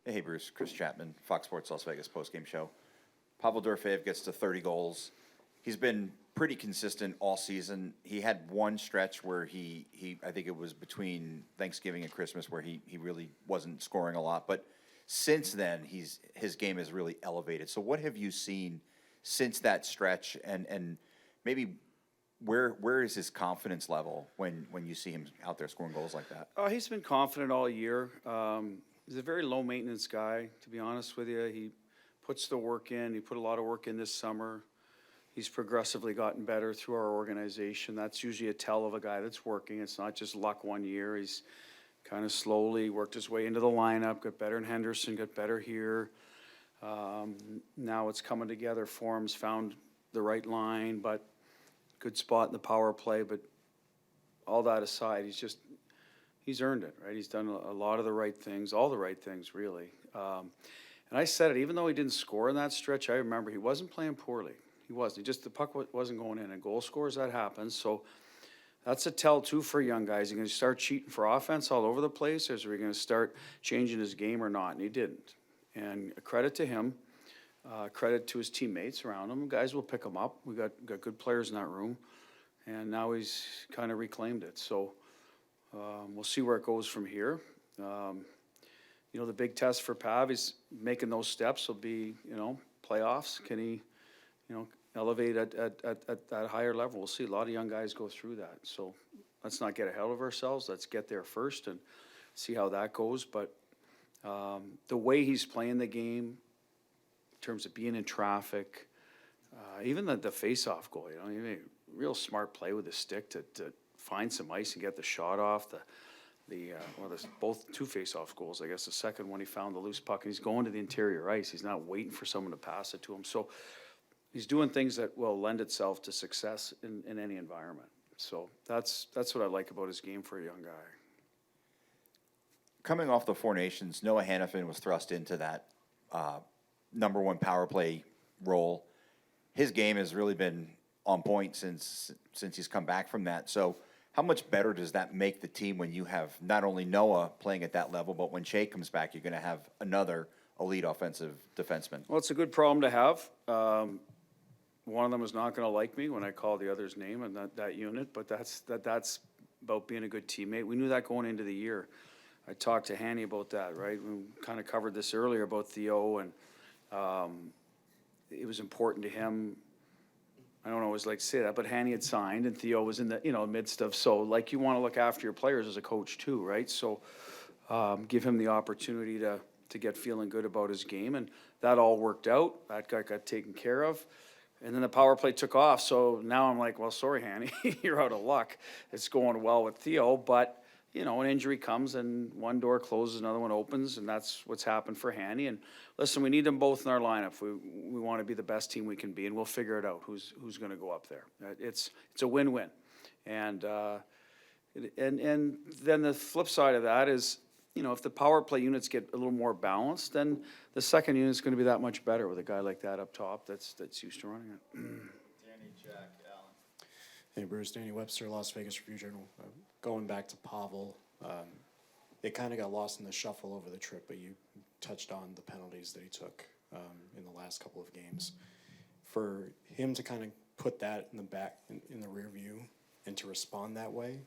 Hey, Bruce. Chris Chapman, Fox Sports Las Vegas postgame show. Pavel Dorofeyev gets to 30 goals. He's been pretty consistent all season. He had one stretch where he I think it was between Thanksgiving and Christmas where he really wasn't scoring a lot. But since then, his game has really elevated. So what have you seen since that stretch, and maybe where is his confidence level when you see him out there scoring goals like that? He's been confident all year. He's a very low-maintenance guy, to be honest with you. He puts the work in. He put a lot of work in this summer. He's progressively gotten better through our organization. That's usually a tell of a guy that's working. It's not just luck one year. He's kind of slowly worked his way into the lineup, got better in Henderson, got better here. Now it's coming together for him. He's found the right line, but good spot in the power play. But all that aside, he's earned it, right? He's done a lot of the right things, all the right things, really. And I said it, even though he didn't score in that stretch, I remember he wasn't playing poorly. He wasn't. The puck wasn't going in. And goal scores, that happens. So that's a tell, too, for young guys. Are you going to start cheating for offense all over the place, or is he going to start changing his game or not? And he didn't. And credit to him, credit to his teammates around him. Guys will pick him up. We got good players in that room. And now he's kind of reclaimed it. So we'll see where it goes from here. The big test for Pav is making those steps will be, playoffs. Can he, elevate at that higher level? We'll see. A lot of young guys go through that. So let's not get ahead of ourselves. Let's get there first and see how that goes. But the way he's playing the game, in terms of being in traffic, even the face-off goal, he made a real smart play with his stick to find some ice and get the shot off. There's both two face-off goals. I guess the second one he found the loose puck and he's going to the interior ice. He's not waiting for someone to pass it to him. So he's doing things that will lend itself to success in any environment. So that's what I like about his game for a young guy. Coming off the Four Nations, Noah Hannafin was thrust into that number one power play role. His game has really been on point since he's come back from that. So how much better does that make the team when you have not only Noah playing at that level, but when Shea comes back, you're going to have another elite offensive defenseman? Well, it's a good problem to have. One of them is not going to like me when I call the other's name in that unit, but that's about being a good teammate. We knew that going into the year. I talked to Hanny about that, right? We kind of covered this earlier about Theo, and it was important to him. I don't always like to say that, but Hanny had signed, and Theo was in the midst of. So, you want to look after your players as a coach too, right? So, give him the opportunity to get feeling good about his game, and that all worked out. That guy got taken care of, and then the power play took off. So now I'm like, well, sorry, Hanny, you're out of luck. It's going well with Theo, but an injury comes and one door closes, another one opens, and that's what's happened for Hanny. And listen, we need them both in our lineup. We want to be the best team we can be, and we'll figure it out who's going to go up there. It's a win-win, and then the flip side of that is, if the power play units get a little more balanced, then the second unit's going to be that much better with a guy like that up top that's used to running it. Danny, Jack, Alan. Hey, Bruce. Danny Webster, Las Vegas Review-Journal. Going back to Pavel, it kind of got lost in the shuffle over the trip, but you touched on the penalties that he took in the last couple of games. For him to kind of put that in the back, in the rear view, and to respond that way,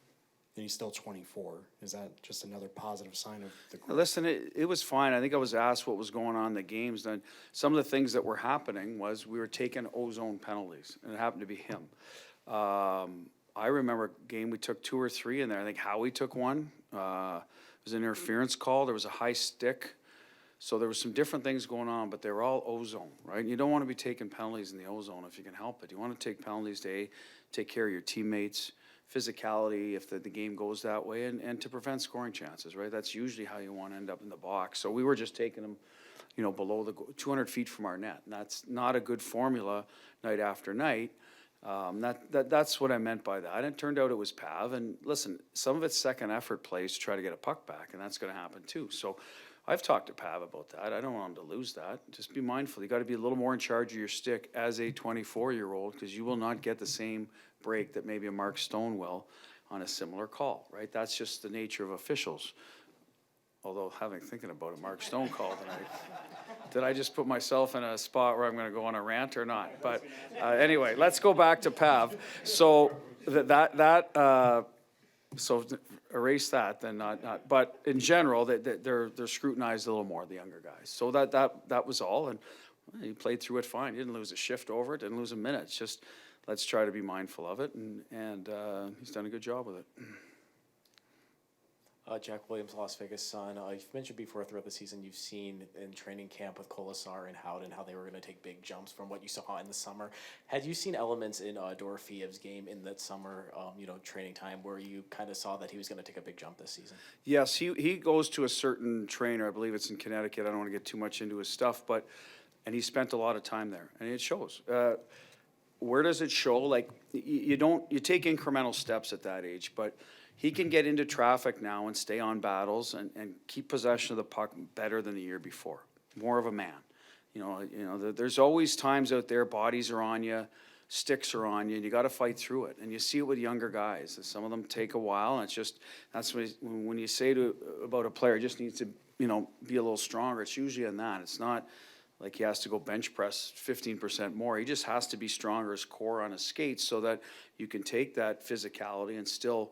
and he's still 24. Is that just another positive sign of the group? Listen, it was fine. I think I was asked what was going on in the games. Then some of the things that were happening was we were taking ozone penalties, and it happened to be him. I remember a game we took 2 or 3 in there. I think Howie took one. It was an interference call. There was a high stick. So there were some different things going on, but they were all ozone, right? You don't want to be taking penalties in the ozone if you can help it. You want to take penalties to take care of your teammates, physicality if the game goes that way, and to prevent scoring chances, right? That's usually how you want to end up in the box. So we were just taking them, below the 200 feet from our net. And that's not a good formula night after night. That's what I meant by that. And it turned out it was Pav. And listen, some of it's second effort plays to try to get a puck back, and that's going to happen too. So I've talked to Pav about that. I don't want him to lose that. Just be mindful. You got to be a little more in charge of your stick as a 24-year-old, because you will not get the same break that maybe a Mark Stone will on a similar call, right? That's just the nature of officials. although thinking about it, Mark Stone called and did I just put myself in a spot where I'm going to go on a rant or not? But anyway, let's go back to Pav. So so erase that, then not. But in general, they're scrutinized a little more, the younger guys. So that was all, and he played through it fine. He didn't lose a shift over it, didn't lose a minute. It's just let's try to be mindful of it, and he's done a good job with it. Jack Williams, Las Vegas Sun. You've mentioned before throughout the season you've seen in training camp with Colasar and Howden how they were going to take big jumps from what you saw in the summer. Had you seen elements in Dorofeyev's game in that summer, training time where you kind of saw that he was going to take a big jump this season? Yes, he goes to a certain trainer. I believe it's in Connecticut. I don't want to get too much into his stuff, and he spent a lot of time there, and it shows. Where does it show? Like you take incremental steps at that age, but he can get into traffic now and stay on battles and keep possession of the puck better than the year before. More of a man. There's always times out there, bodies are on you, sticks are on you, and you got to fight through it. And you see it with younger guys. Some of them take a while, and it's just, that's when you say about a player just needs to, be a little stronger, it's usually in that. It's not like he has to go bench press 15% more. He just has to be stronger, his core on his skates, so that you can take that physicality and still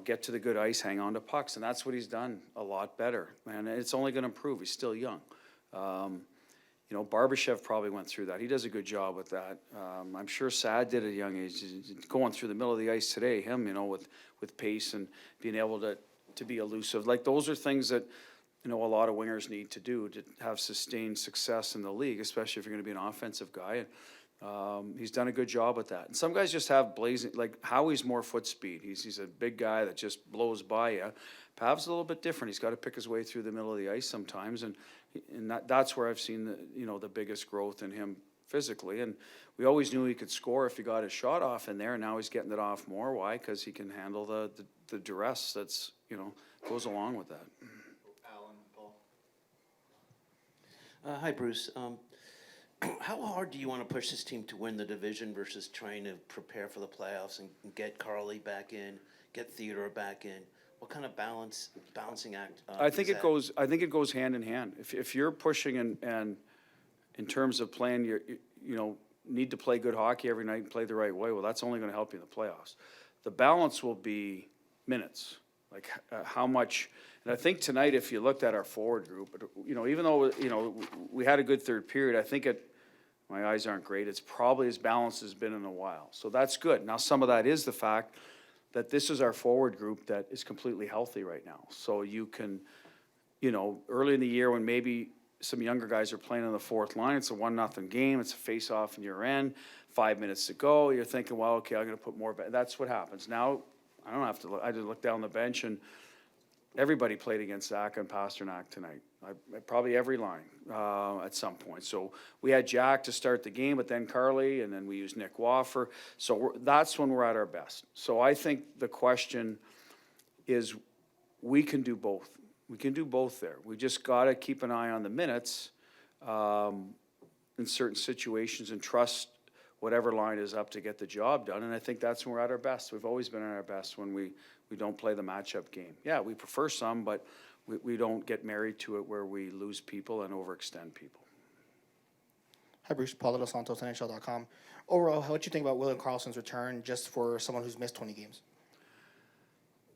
get to the good ice, hang on to pucks. And that's what he's done a lot better. And it's only going to improve. He's still young. Barbashev probably went through that. He does a good job with that. I'm sure Sad did at a young age. Going through the middle of the ice today, him, with pace and being able to be elusive. Like, those are things that, a lot of wingers need to do to have sustained success in the league, especially if you're going to be an offensive guy. He's done a good job with that. And some guys just have blazing, like Howie's more foot speed. He's a big guy that just blows by you. Pav's a little bit different. He's got to pick his way through the middle of the ice sometimes, and that's where I've seen the biggest growth in him physically. And we always knew he could score if he got his shot off in there. And now he's getting it off more. Why? Because he can handle the duress that's goes along with that. Alan, Paul. Hi, Bruce. How hard do you want to push this team to win the division versus trying to prepare for the playoffs and get Carly back in, get Theodore back in? What kind of balancing act? I think it goes hand in hand. If you're pushing and in terms of playing, you need to play good hockey every night and play the right way. Well, that's only going to help you in the playoffs. The balance will be minutes, like how much. And I think tonight, if you looked at our forward group, even though we had a good third period, I think my eyes aren't great. It's probably as balanced as been in a while. So that's good. Now, some of that is the fact that this is our forward group that is completely healthy right now. So you can, early in the year when maybe some younger guys are playing on the fourth line, it's a 1-0 game, it's a face-off in your end, 5 minutes to go, you're thinking, well, okay, I'm going to put more back. That's what happens. Now, I don't have to look. I just look down the bench, and everybody played against Zach and Pasternak tonight. Probably every line at some point. So we had Jack to start the game, but then Carly, and then we used Nick Woffer. So that's when we're at our best. So I think the question is, we can do both. We can do both there. We just got to keep an eye on the minutes in certain situations and trust whatever line is up to get the job done. And I think that's when we're at our best. We've always been at our best when we don't play the matchup game. Yeah, we prefer some, but we don't get married to it where we lose people and overextend people. Hi, Bruce. Paulo Dos Santos, NHL.com. Overall, what do you think about William Carlson's return just for someone who's missed 20 games?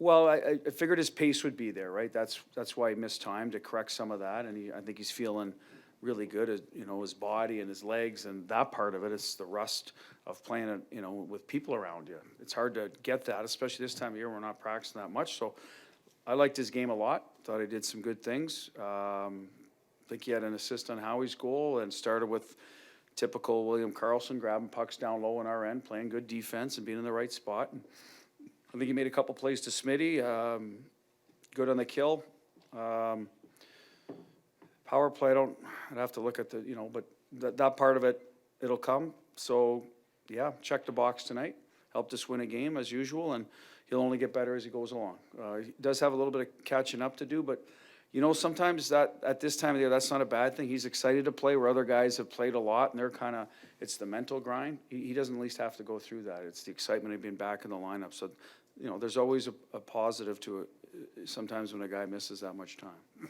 Well, I figured his pace would be there, right? That's why he missed time, to correct some of that, and I think he's feeling really good, his body and his legs, and that part of it is the rust of playing, with people around you. It's hard to get that, especially this time of year. We're not practicing that much, so I liked his game a lot. Thought he did some good things. I think he had an assist on Howie's goal and started with typical William Carlson, grabbing pucks down low on our end, playing good defense and being in the right spot. And I think he made a couple plays to Smitty, good on the kill. Power play, I'd have to look at but that part of it, it'll come. So, yeah, check the box tonight. Helped us win a game as usual, and he'll only get better as he goes along. He does have a little bit of catching up to do, but, sometimes that at this time of the year, that's not a bad thing. He's excited to play where other guys have played a lot, and they're it's the mental grind. He doesn't at least have to go through that. It's the excitement of being back in the lineup. So, there's always a positive to sometimes when a guy misses that much time.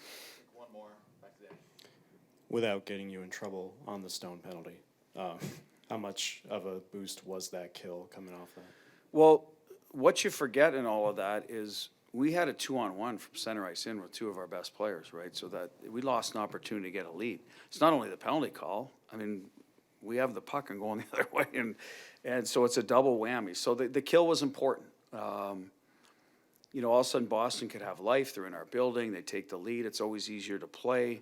Without getting you in trouble on the stone penalty, how much of a boost was that kill coming off that? Well, what you forget in all of that is we had a 2-on-1 from center ice in with two of our best players, right? So that we lost an opportunity to get a lead. It's not only the penalty call. I mean, we have the puck and going the other way, and so it's a double whammy. So the kill was important. You know, all of a sudden Boston could have life. They're in our building. They take the lead. It's always easier to play.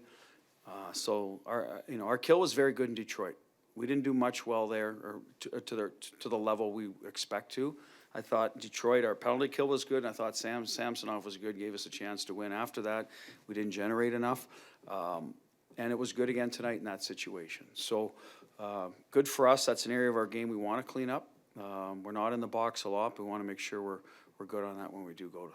So our kill was very good in Detroit. We didn't do much well there, or to the level we expect to. I thought Detroit, our penalty kill was good. And I thought Samsonov was good, gave us a chance to win. After that, we didn't generate enough, and it was good again tonight in that situation. So good for us. That's an area of our game we want to clean up. We're not in the box a lot. But we want to make sure we're good on that when we do go to